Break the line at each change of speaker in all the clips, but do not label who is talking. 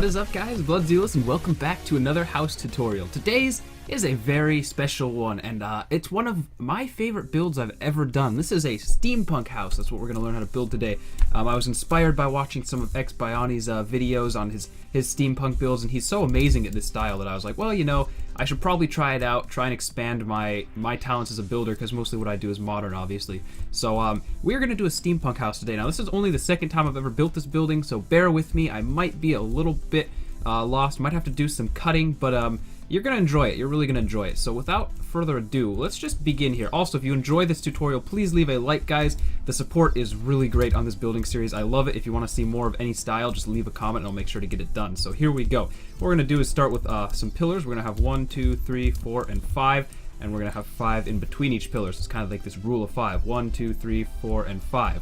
is up, guys? Zelos, and welcome back to another house tutorial. Today's is a very special one, and it's one of my favorite builds I've ever done. This is a steampunk house. That's what we're going to learn how to build today. I was inspired by watching some of XBioni's videos on his steampunk builds, and he's so amazing at this style that I was like, well, you know, I should probably try it out, try and expand my talents as a builder, because mostly what I do is modern, obviously. So we're going to do a steampunk house today. Now, this is only the second time I've ever built this building, so bear with me. I might be a little bit lost, might have to do some cutting, but you're going to enjoy it. You're really going to enjoy it. So without further ado, let's just begin here. Also, if you enjoy this tutorial, please leave a like, guys. The support is really great on this building series. I love it. If you want to see more of any style, just leave a comment and I'll make sure to get it done. So here we go. What we're going to do is start with some pillars. We're going to have 1, 2, 3, 4, and 5. And we're going to have 5 in between each pillar. So it's kind of like this rule of 5. 1, 2, 3, 4, and 5.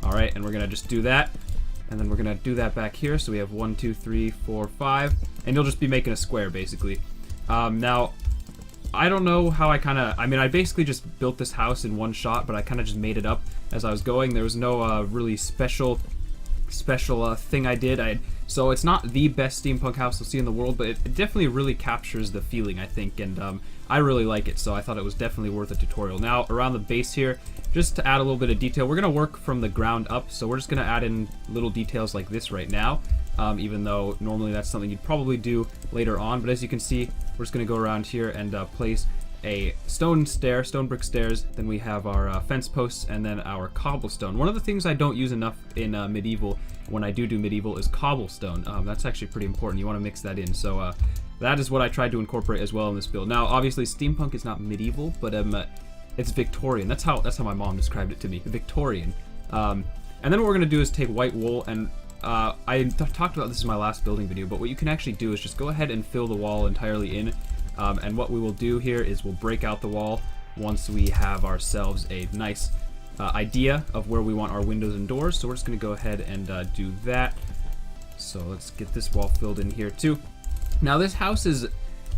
All right, and we're going to just do that. And then we're going to do that back here. So we have 1, 2, 3, 4, 5. And you'll just be making a square, basically. Now, I don't know how I basically just built this house in one shot, but I kind of just made it up as I was going. There was no really special thing I did. So it's not the best steampunk house you'll see in the world, but it definitely really captures the feeling, I think, and I really like it, so I thought it was definitely worth a tutorial. Now, around the base here, just to add a little bit of detail, we're going to work from the ground up, so we're just going to add in little details like this right now. Even though normally that's something you'd probably do later on. But as you can see, we're just going to go around here and place a stone brick stairs. Then we have our fence posts and then our cobblestone. One of the things I don't use enough in medieval, when I do medieval, is cobblestone. That's actually pretty important. You want to mix that in. So that is what I tried to incorporate as well in this build. Now, obviously, steampunk is not medieval, but it's Victorian. That's how my mom described it to me, Victorian. And then what we're going to do is take white wool and I talked about this in my last building video, but what you can actually do is just go ahead and fill the wall entirely in, and what we will do here is we'll break out the wall once we have ourselves a nice idea of where we want our windows and doors. So we're just going to go ahead and do that. So let's get this wall filled in here too. Now this house is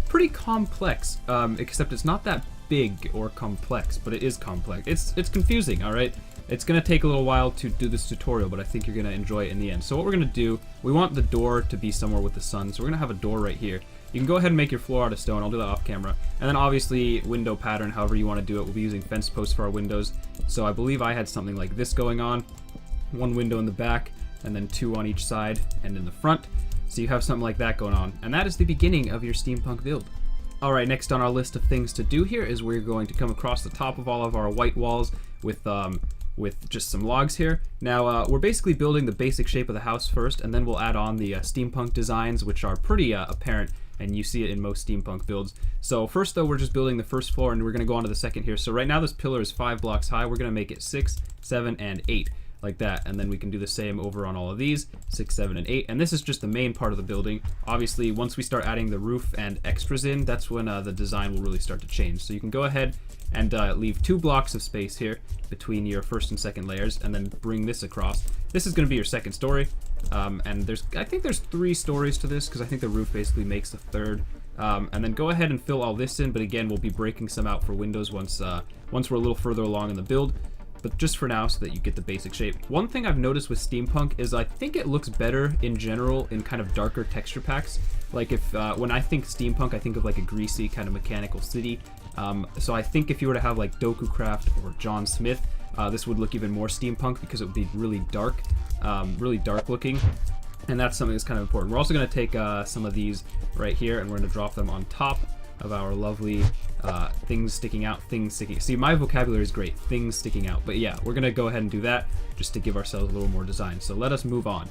pretty complex, except it's not that big or complex, but it is complex. It's confusing, all right? It's going to take a little while to do this tutorial, but I think you're going to enjoy it in the end. So what we're going to do, we want the door to be somewhere with the sun, so we're going to have a door right here. You can go ahead and make your floor out of stone. I'll do that off camera. And then obviously window pattern, however you want to do it. We'll be using fence posts for our windows. So I believe I had something like this going on. 1 window in the back, and then 2 on each side and in the front. So you have something like that going on. And that is the beginning of your steampunk build. Alright, next on our list of things to do here is we're going to come across the top of all of our white walls with just some logs here. Now, we're basically building the basic shape of the house first, and then we'll add on the steampunk designs, which are pretty apparent, and you see it in most steampunk builds. So first, though, we're just building the first floor, and we're going to go on to the second here. So right now, this pillar is 5 blocks high. We're going to make it 6, 7, and 8, like that. And then we can do the same over on all of these, 6, 7, and 8. And this is just the main part of the building. Obviously, once we start adding the roof and extras in, that's when the design will really start to change. So you can go ahead and leave 2 blocks of space here between your first and second layers, and then bring this across. This is going to be your second story, and I think there's 3 stories to this, because I think the roof basically makes the third. And then go ahead and fill all this in, but again, we'll be breaking some out for windows once we're a little further along in the build. But just for now, so that you get the basic shape. One thing I've noticed with steampunk is I think it looks better in general in kind of darker texture packs. Like if when I think steampunk, I think of like a greasy kind of mechanical city. So I think if you were to have like DokuCraft or John Smith, this would look even more steampunk because it would be really dark looking. And that's something that's kind of important. We're also going to take some of these right here, and we're going to drop them on top of our lovely things sticking out, See, my vocabulary is great, things sticking out. But yeah, we're going to go ahead and do that just to give ourselves a little more design. So let us move on.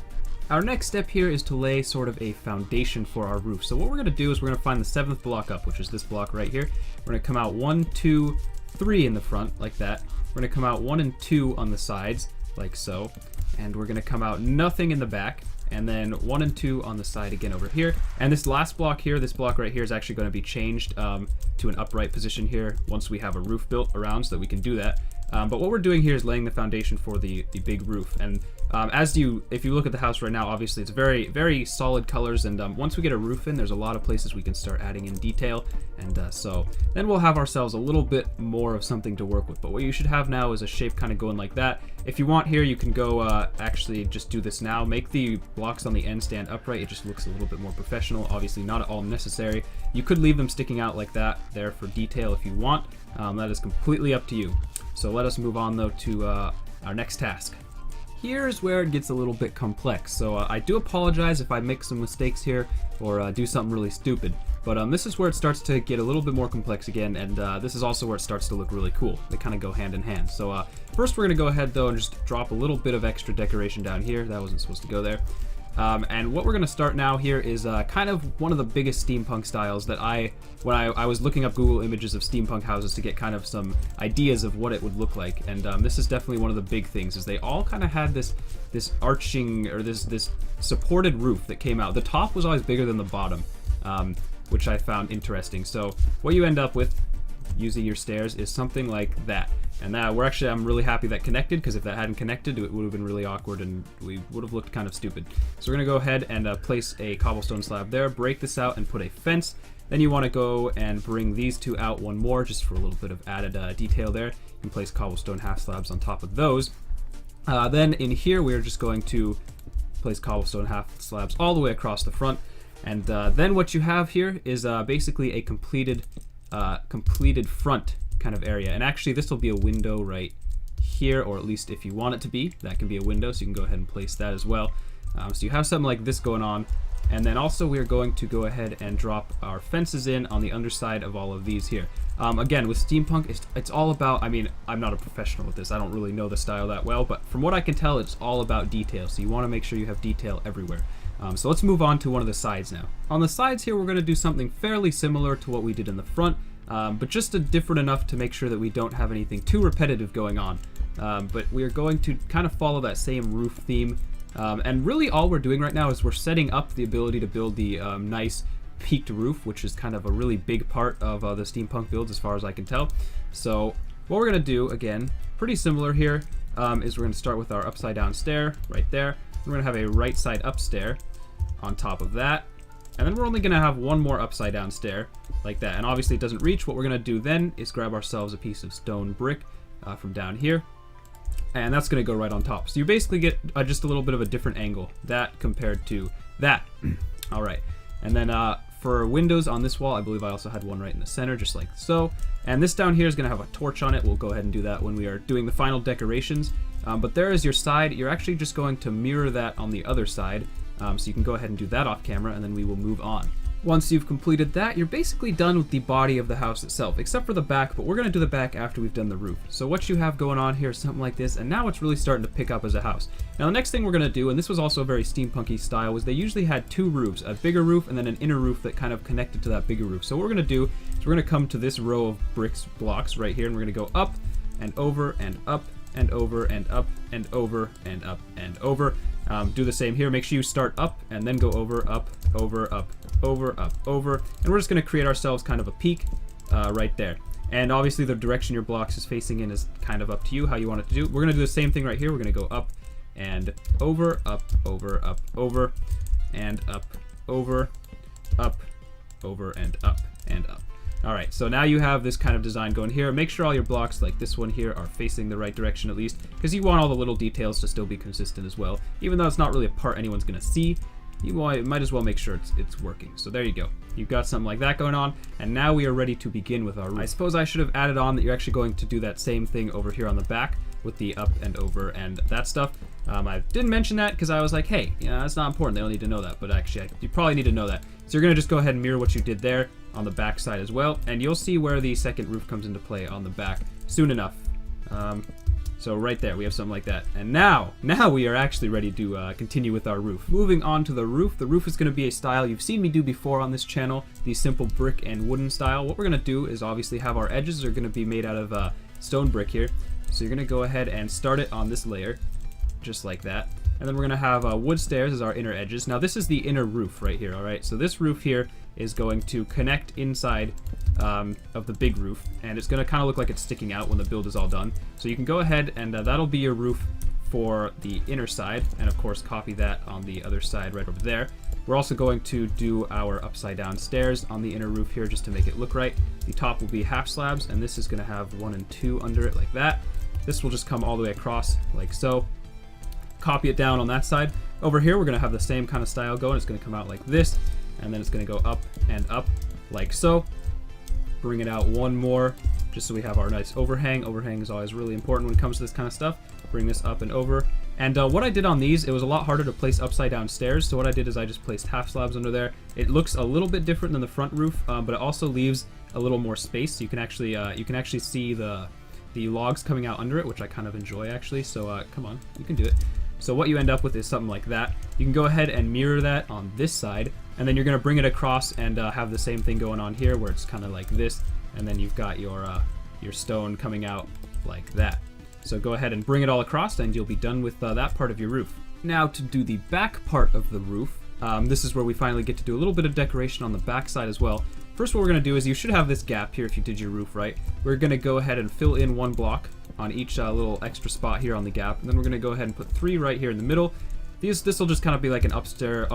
Our next step here is to lay sort of a foundation for our roof. So what we're going to do is we're going to find the 7th block up, which is this block right here. We're going to come out 1, 2, 3 in the front, like that. We're going to come out 1 and 2 on the sides, like so. And we're going to come out nothing in the back. And then 1 and 2 on the side again over here. And this last block here, this block right here, is actually going to be changed to an upright position here once we have a roof built around, so that we can do that. But what we're doing here is laying the foundation for the big roof. And if you look at the house right now, obviously it's very, very solid colors. And once we get a roof in, there's a lot of places we can start adding in detail. And so then we'll have ourselves a little bit more of something to work with. But what you should have now is a shape kind of going like that. If you want here, you can go actually just do this now. Make the blocks on the end stand upright. It just looks a little bit more professional. Obviously not at all necessary. You could leave them sticking out like that there for detail if you want. That is completely up to you. So let us move on though to our next task. Here's where it gets a little bit complex. So I do apologize if I make some mistakes here or do something really stupid. But this is where it starts to get a little bit more complex again, and this is also where it starts to look really cool. They kind of go hand in hand. So first we're going to go ahead though and just drop a little bit of extra decoration down here. That wasn't supposed to go there. And what we're going to start now here is kind of one of the biggest steampunk styles that when I was looking up Google images of steampunk houses to get kind of some ideas of what it would look like. And this is definitely one of the big things, is they all kind of had this arching, or this supported roof that came out. The top was always bigger than the bottom, which I found interesting. So what you end up with using your stairs is something like that. And I'm really happy that connected, because if that hadn't connected, it would have been really awkward and we would have looked kind of stupid. So we're going to go ahead and place a cobblestone slab there, break this out and put a fence. Then you want to go and bring these two out one more, just for a little bit of added detail there. You can place cobblestone half slabs on top of those. Then in here, we're just going to place cobblestone half slabs all the way across the front. And then what you have here is basically a completed front kind of area. And actually this will be a window right here, or at least if you want it to be, that can be a window, so you can go ahead and place that as well. So you have something like this going on. And then also we're going to go ahead and drop our fences in on the underside of all of these here. Again, with steampunk, it's all about, I mean, I'm not a professional with this, I don't really know the style that well, but from what I can tell, it's all about detail. So you want to make sure you have detail everywhere. So let's move on to one of the sides now. On the sides here, we're going to do something fairly similar to what we did in the front, but just different enough to make sure that we don't have anything too repetitive going on. But we are going to kind of follow that same roof theme. And really all we're doing right now is we're setting up the ability to build the nice peaked roof, which is kind of a really big part of the steampunk builds as far as I can tell. So what we're going to do, again, pretty similar here, is we're going to start with our upside down stair right there. We're going to have a right side up stair on top of that. And then we're only going to have one more upside down stair like that. And obviously it doesn't reach. What we're going to do then is grab ourselves a piece of stone brick from down here. And that's going to go right on top. So you basically get just a little bit of a different angle, that compared to that. All right. And then for windows on this wall, I believe I also had one right in the center, just like so. And this down here is going to have a torch on it. We'll go ahead and do that when we are doing the final decorations. But there is your side. You're actually just going to mirror that on the other side. So you can go ahead and do that off camera, and then we will move on. Once you've completed that, you're basically done with the body of the house itself, except for the back, but we're going to do the back after we've done the roof. So what you have going on here is something like this, and now it's really starting to pick up as a house. Now the next thing we're going to do, and this was also a very steampunky style, was they usually had two roofs, a bigger roof and then an inner roof that kind of connected to that bigger roof. So what we're going to do is we're going to come to this row of blocks right here, and we're going to go up and over and up and over and up and over and up and over. Do the same here. Make sure you start up and then go over, up, over, up, over, up, over. And we're just going to create ourselves kind of a peak right there. And obviously the direction your blocks is facing in is kind of up to you, how you want it to do. We're going to do the same thing right here. We're going to go up and over, up, over, and up, over, and up, and up. All right, so now you have this kind of design going here. Make sure all your blocks, like this one here, are facing the right direction at least, because you want all the little details to still be consistent as well. Even though it's not really a part anyone's going to see, you might as well make sure it's working. So there you go. You've got something like that going on, and now we are ready to begin with our roof. I suppose I should have added on that you're actually going to do that same thing over here on the back with the up and over and that stuff. I didn't mention that because I was like, hey, that's not important. They don't need to know that, but actually you probably need to know that. So you're going to just go ahead and mirror what you did there on the back side as well, and you'll see where the second roof comes into play on the back soon enough. So right there, we have something like that. And now we are actually ready to continue with our roof. Moving on to the roof is going to be a style you've seen me do before on this channel, the simple brick and wooden style. What we're going to do is obviously have our edges are going to be made out of stone brick here. So you're going to go ahead and start it on this layer, just like that. And then we're going to have wood stairs as our inner edges. Now this is the inner roof right here, all right? So this roof here is going to connect inside of the big roof, and it's going to kind of look like it's sticking out when the build is all done. So you can go ahead and that'll be your roof for the inner side, and of course copy that on the other side right over there. We're also going to do our upside down stairs on the inner roof here just to make it look right. The top will be half slabs, and this is going to have 1 and 2 under it like that. This will just come all the way across like so. Copy it down on that side. Over here we're going to have the same kind of style going. It's going to come out like this, and then it's going to go up and up like so. Bring it out one more just so we have our nice overhang. Overhang is always really important when it comes to this kind of stuff. Bring this up and over. And what I did on these, it was a lot harder to place upside down stairs, so what I did is I just placed half slabs under there. It looks a little bit different than the front roof, but it also leaves a little more space. So you can actually see the logs coming out under it, which I kind of enjoy actually. So come on, you can do it. So what you end up with is something like that. You can go ahead and mirror that on this side, and then you're going to bring it across and have the same thing going on here, where it's kind of like this, and then you've got your stone coming out like that. So go ahead and bring it all across, and you'll be done with that part of your roof. Now to do the back part of the roof, this is where we finally get to do a little bit of decoration on the back side as well. First, what we're going to do is you should have this gap here if you did your roof right. We're going to go ahead and fill in 1 block on each little extra spot here on the gap, and then we're going to go ahead and put 3 right here in the middle. This will just kind of be like an upstairs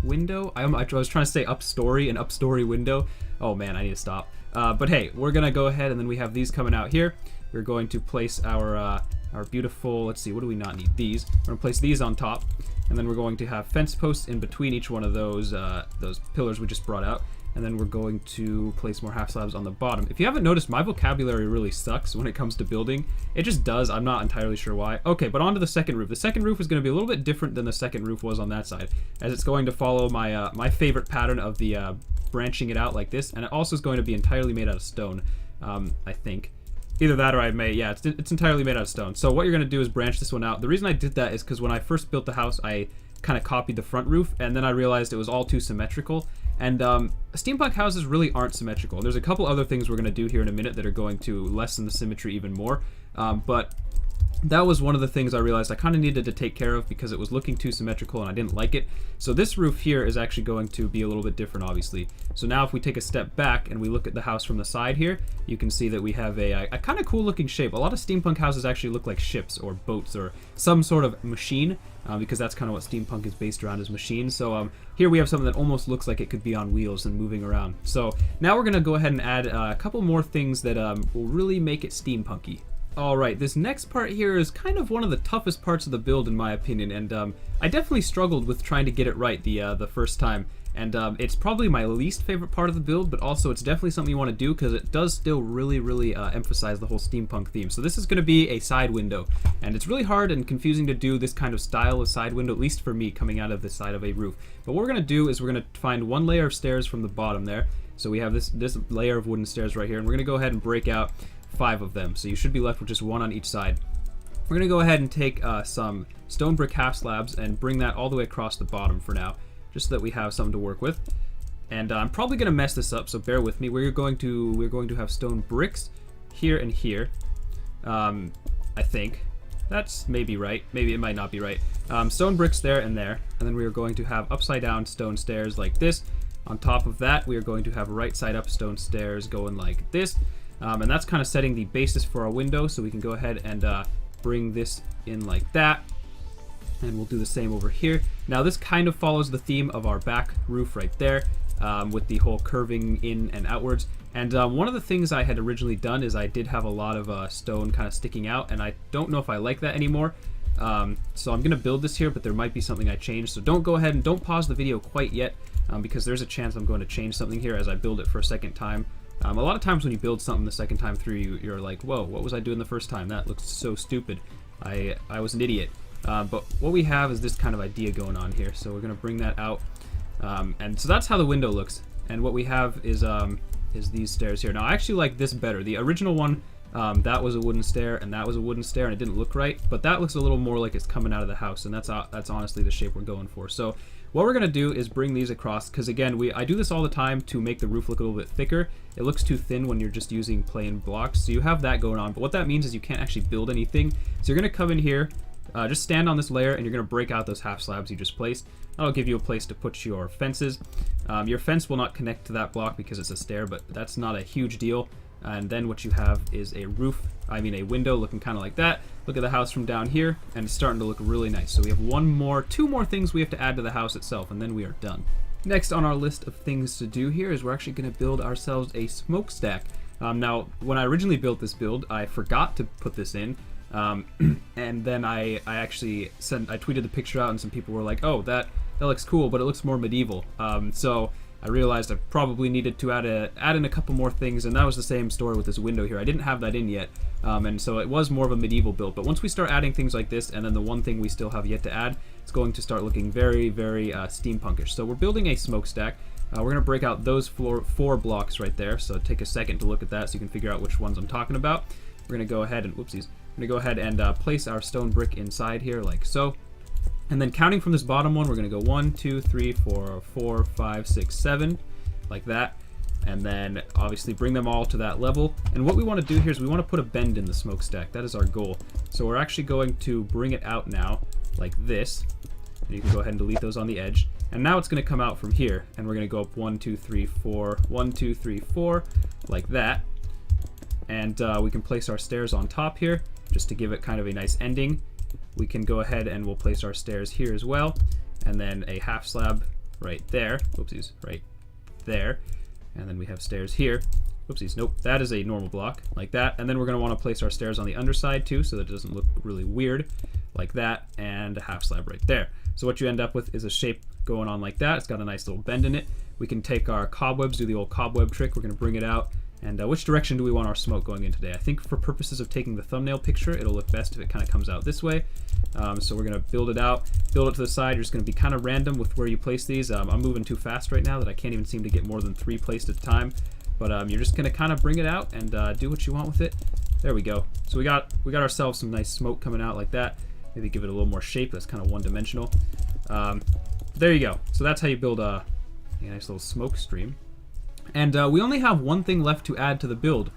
window. I was trying to say up-story, an up-story window. Oh man, I need to stop. But hey, we're gonna go ahead, and then we have these coming out here. We're going to place our beautiful, let's see, what do we not need? These. We're gonna place these on top, and then we're going to have fence posts in between each one of those pillars we just brought out. And then we're going to place more half slabs on the bottom. If you haven't noticed, my vocabulary really sucks when it comes to building. It just does. I'm not entirely sure why. Okay, but on to the second roof. The second roof is going to be a little bit different than the second roof was on that side, as it's going to follow my my favorite pattern of the branching it out like this, and it also is going to be entirely made out of stone, I think. Either that or it's entirely made out of stone. So what you're going to do is branch this one out. The reason I did that is because when I first built the house, I kind of copied the front roof, and then I realized it was all too symmetrical. And steampunk houses really aren't symmetrical. There's a couple other things we're going to do here in a minute that are going to lessen the symmetry even more. But that was one of the things I realized I kind of needed to take care of because it was looking too symmetrical and I didn't like it. So this roof here is actually going to be a little bit different, obviously. So now if we take a step back and we look at the house from the side here, you can see that we have a kind of cool looking shape. A lot of steampunk houses actually look like ships or boats or some sort of machine. Because that's kind of what steampunk is based around, is machines. So here we have something that almost looks like it could be on wheels and moving around. So now we're going to go ahead and add a couple more things that will really make it steampunky. Alright, this next part here is kind of one of the toughest parts of the build in my opinion, and I definitely struggled with trying to get it right the first time. And it's probably my least favorite part of the build, but also it's definitely something you want to do because it does still really emphasize the whole steampunk theme. So this is going to be a side window, and it's really hard and confusing to do this kind of style of side window, at least for me, coming out of the side of a roof. But what we're going to do is we're going to find 1 layer of stairs from the bottom there. So we have this layer of wooden stairs right here, and we're going to go ahead and break out 5 of them. So you should be left with just 1 on each side. We're going to go ahead and take some stone brick half slabs and bring that all the way across the bottom for now, just so that we have something to work with. And I'm probably going to mess this up, so bear with me. We're going to have stone bricks here and here. I think that's maybe right. Maybe it might not be right. Stone bricks there, and then we are going to have upside down stone stairs like this. On top of that, we are going to have right side up stone stairs going like this. And that's kind of setting the basis for our window, so we can go ahead and bring this in like that. And we'll do the same over here. Now this kind of follows the theme of our back roof right there, with the whole curving in and outwards. And one of the things I had originally done is I did have a lot of stone kind of sticking out, and I don't know if I like that anymore. So I'm going to build this here, but there might be something I changed. So don't go ahead and don't pause the video quite yet, because there's a chance I'm going to change something here as I build it for a second time. A lot of times when you build something the second time through, you're like, whoa, what was I doing the first time? That looks so stupid. I was an idiot. But what we have is this kind of idea going on here. So we're going to bring that out. And so that's how the window looks. And what we have is these stairs here. Now I actually like this better. The original one, that was a wooden stair and that was a wooden stair, and it didn't look right. But that looks a little more like it's coming out of the house, and that's honestly the shape we're going for. So what we're going to do is bring these across, because again, I do this all the time to make the roof look a little bit thicker. It looks too thin when you're just using plain blocks. So you have that going on. But what that means is you can't actually build anything. So you're going to come in here, just stand on this layer and you're going to break out those half slabs you just placed. That'll give you a place to put your fences. Your fence will not connect to that block because it's a stair, but that's not a huge deal. And then what you have is a a window looking kind of like that. Look at the house from down here, and it's starting to look really nice. So we have two more things we have to add to the house itself, and then we are done. Next on our list of things to do here is we're actually going to build ourselves a smokestack. Now, when I originally built this build, I forgot to put this in, and then I tweeted the picture out, and some people were like, "Oh, that looks cool, but it looks more medieval." So I realized I probably needed to add in a couple more things, and that was the same story with this window here. I didn't have that in yet, and so it was more of a medieval build. But once we start adding things like this, and then the one thing we still have yet to add, it's going to start looking very, very steampunkish. So we're building a smokestack. We're going to break out those four blocks right there, so take a second to look at that so you can figure out which ones I'm talking about. We're going to go ahead and, place our stone brick inside here like so. And then counting from this bottom one, we're going to go 1, 2, 3, 4, 5, 6, 7, like that. And then obviously bring them all to that level. And what we want to do here is we want to put a bend in the smokestack. That is our goal. So we're actually going to bring it out now like this. And you can go ahead and delete those on the edge. And now it's going to come out from here. And we're going to go up 1, 2, 3, 4, 1, 2, 3, 4, like that. And we can place our stairs on top here just to give it kind of a nice ending. We can go ahead and we'll place our stairs here as well, and then a half slab right there. Whoopsies, right there. And then we have stairs here. Whoopsies, nope, that is a normal block, like that. And then we're going to want to place our stairs on the underside too, so that it doesn't look really weird, like that, and a half slab right there. So what you end up with is a shape going on like that. It's got a nice little bend in it. We can take our cobwebs, do the old cobweb trick. We're going to bring it out. And which direction do we want our smoke going in today? I think for purposes of taking the thumbnail picture, it'll look best if it kind of comes out this way. So we're going to build it out, build it to the side. You're just going to be kind of random with where you place these. I'm moving too fast right now that I can't even seem to get more than 3 placed at a time. But you're just going to kind of bring it out and do what you want with it. There we go. So we got ourselves some nice smoke coming out like that. Maybe give it a little more shape. That's kind of one-dimensional. There you go. So that's how you build a nice little smoke stream. And we only have one thing left to add to the build,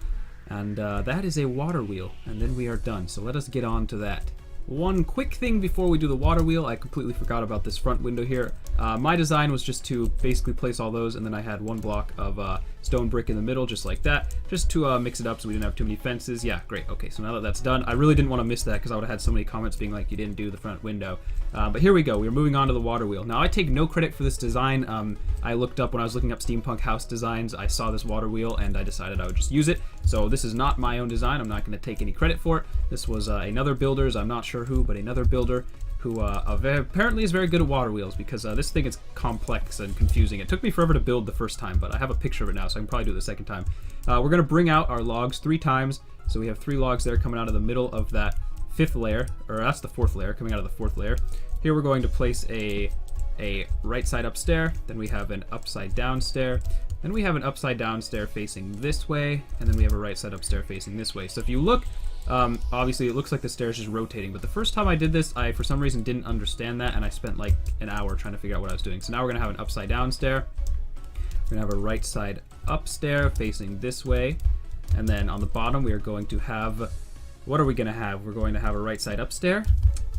and that is a water wheel, and then we are done. So let us get on to that. One quick thing before we do the water wheel, I completely forgot about this front window here. My design was just to basically place all those, and then I had one block of stone brick in the middle, just like that, just to mix it up so we didn't have too many fences. Yeah, great. Okay, so now that that's done, I really didn't want to miss that because I would have had so many comments being like, you didn't do the front window. But here we go. We're moving on to the water wheel. Now, I take no credit for this design. I looked up when I was looking up Steampunk House designs. I saw this water wheel, and I decided I would just use it. So this is not my own design. I'm not going to take any credit for it. This was another builder's. I'm not sure who, but another builder who apparently is very good at water wheels, because this thing is complex and confusing. It took me forever to build the first time, but I have a picture of it now, so I can probably do it the second time. We're going to bring out our logs 3 times. So we have 3 logs there coming out of the middle of that 5th layer, or that's the 4th layer, coming out of the 4th layer. Here we're going to place a right side up stair, then we have an upside down stair, then we have an upside down stair facing this way, and then we have a right side up stair facing this way. So if you look, obviously it looks like the stair is just rotating, but the first time I did this, I for some reason didn't understand that, and I spent like an hour trying to figure out what I was doing. So now we're going to have an upside down stair, we're going to have a right side up stair facing this way, and then on the bottom we are going to have, what are we going to have? We're going to have a right side up stair,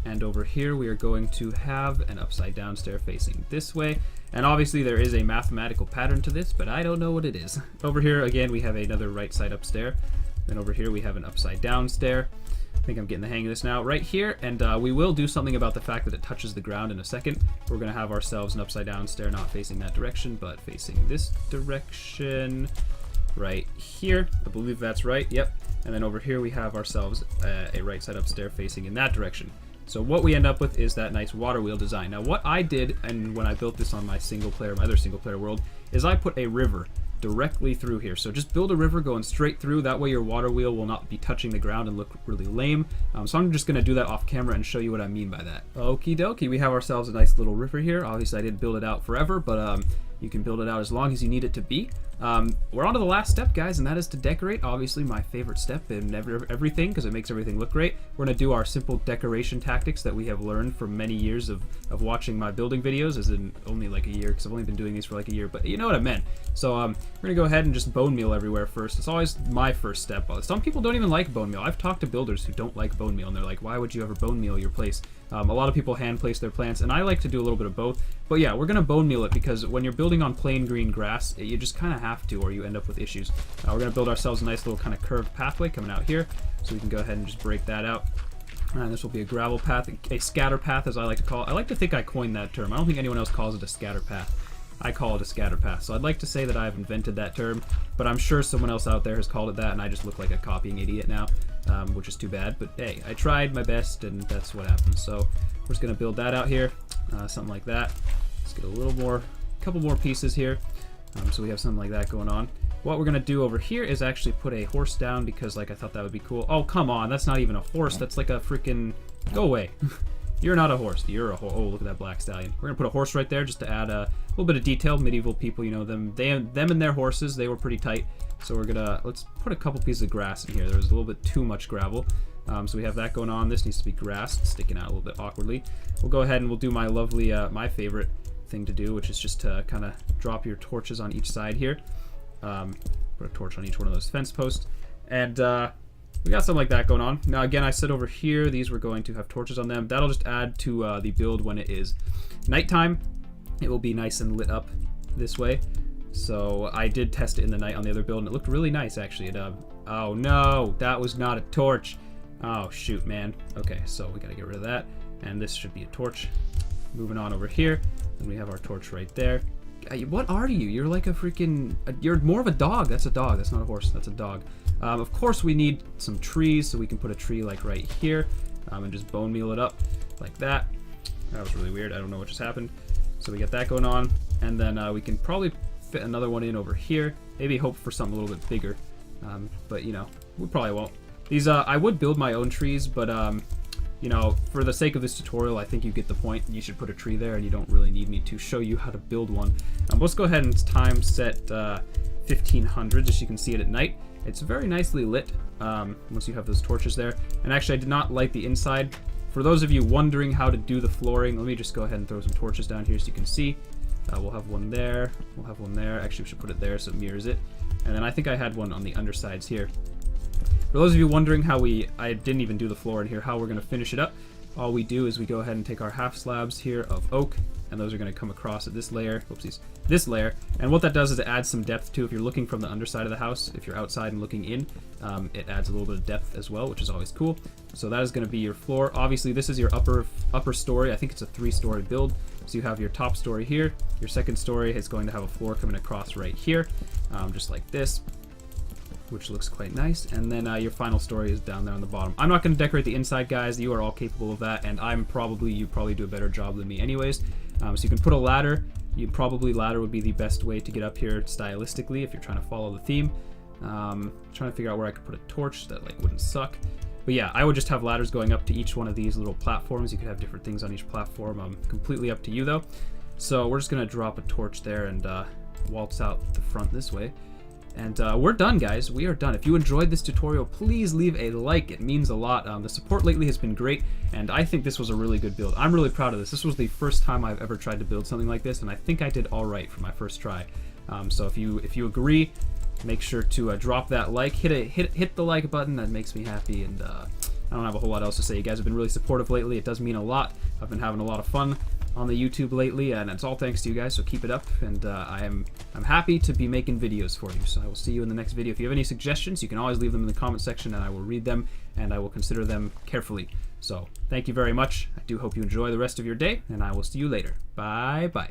and over here we are going to have an upside down stair facing this way. And obviously there is a mathematical pattern to this, but I don't know what it is. Over here again we have another right side up stair. Then over here we have an upside down stair. I think I'm getting the hang of this now. Right here, and we will do something about the fact that it touches the ground in a second. We're going to have ourselves an upside down stair, not facing that direction, but facing this direction right here. I believe that's right, yep. And then over here we have ourselves a right side up stair facing in that direction. So what we end up with is that nice water wheel design. Now what I did, and when I built this on my other single player world, is I put a river directly through here. So just build a river going straight through. That way your water wheel will not be touching the ground and look really lame. So I'm just going to do that off camera and show you what I mean by that. Okie dokie, we have ourselves a nice little river here. Obviously I didn't build it out forever, but You can build it out as long as you need it to be. We're on to the last step, guys, and that is to decorate. Obviously, my favorite step in everything, because it makes everything look great. We're going to do our simple decoration tactics that we have learned from many years of watching my building videos, as in only like a year, because I've only been doing these for like a year, but you know what I meant. So we're going to go ahead and just bone meal everywhere first. It's always my first step. Some people don't even like bone meal. I've talked to builders who don't like bone meal, and they're like, why would you ever bone meal your place? A lot of people hand place their plants, and I like to do a little bit of both. But yeah, we're going to bone meal it because when you're building on plain green grass, you just kind of have to, or you end up with issues. We're going to build ourselves a nice little kind of curved pathway coming out here, so we can go ahead and just break that out. And this will be a gravel path, a scatter path as I like to call it. I like to think I coined that term. I don't think anyone else calls it a scatter path. I call it a scatter path. So I'd like to say that I've invented that term, but I'm sure someone else out there has called it that, and I just look like a copying idiot now, which is too bad. But hey, I tried my best, and that's what happens. So we're just going to build that out here, something like that. Let's get a couple more pieces here, so we have something like that going on. What we're going to do over here is actually put a horse down because, like, I thought that would be cool. Oh, come on. That's not even a horse. That's like a freaking... Go away. You're not a horse. You're a horse. Oh, look at that black stallion. We're going to put a horse right there just to add a little bit of detail. Medieval people, you know, them and their horses, they were pretty tight. So we're going to... Let's put a couple pieces of grass in here. There was a little bit too much gravel. So we have that going on. This needs to be grass, sticking out a little bit awkwardly. We'll go ahead and we'll do my lovely, my favorite thing to do, which is just to kind of drop your torches on each side here. Put a torch on each one of those fence posts, and we got something like that going on. Now again, I said over here these were going to have torches on them. That'll just add to the build when it is nighttime. It will be nice and lit up this way. So I did test it in the night on the other build, and it looked really nice actually. Oh no, that was not a torch. Oh shoot, man. Okay, so we gotta get rid of that, and this should be a torch. Moving on over here, and we have our torch right there. What are you? You're like a freaking... You're more of a dog. That's a dog. That's not a horse. That's a dog. Of course, we need some trees, so we can put a tree like right here, and just bone meal it up like that. That was really weird. I don't know what just happened. So we got that going on, and then we can probably fit another one in over here. Maybe hope for something a little bit bigger, but you know, we probably won't. These I would build my own trees, but you know, for the sake of this tutorial, I think you get the point. You should put a tree there, and you don't really need me to show you how to build one. Let's go ahead and time set 1500, just so you can see it at night. It's very nicely lit once you have those torches there. And actually, I did not light the inside. For those of you wondering how to do the flooring, let me just go ahead and throw some torches down here so you can see. We'll have one there. We'll have one there. Actually, we should put it there so it mirrors it. And then I think I had one on the undersides here. For those of you wondering how I didn't even do the floor in here, how we're going to finish it up, all we do is we go ahead and take our half slabs here of oak, and those are going to come across at this layer, whoopsies, this layer, and what that does is it adds some depth too. If you're looking from the underside of the house, if you're outside and looking in, it adds a little bit of depth as well, which is always cool. So that is going to be your floor. Obviously, this is your upper story. I think it's a 3-story build. So you have your top story here. Your second story is going to have a floor coming across right here, just like this, which looks quite nice. And then your final story is down there on the bottom. I'm not going to decorate the inside, guys. You are all capable of that, and you probably do a better job than me anyways. So you can put a ladder. Ladder would be the best way to get up here stylistically if you're trying to follow the theme. Trying to figure out where I could put a torch that like wouldn't suck. But yeah, I would just have ladders going up to each one of these little platforms. You could have different things on each platform. Completely up to you though. So we're just going to drop a torch there and waltz out the front this way. And we're done, guys. We are done. If you enjoyed this tutorial, please leave a like. It means a lot. The support lately has been great, and I think this was a really good build. I'm really proud of this. This was the first time I've ever tried to build something like this, and I think I did all right for my first try. So if you agree, make sure to drop that like. Hit the like button. That makes me happy, and I don't have a whole lot else to say. You guys have been really supportive lately. It does mean a lot. I've been having a lot of fun on the YouTube lately, and it's all thanks to you guys, so keep it up, and I'm happy to be making videos for you. So I will see you in the next video. If you have any suggestions, you can always leave them in the comment section, and I will read them, and I will consider them carefully. So thank you very much. I do hope you enjoy the rest of your day, and I will see you later. Bye bye.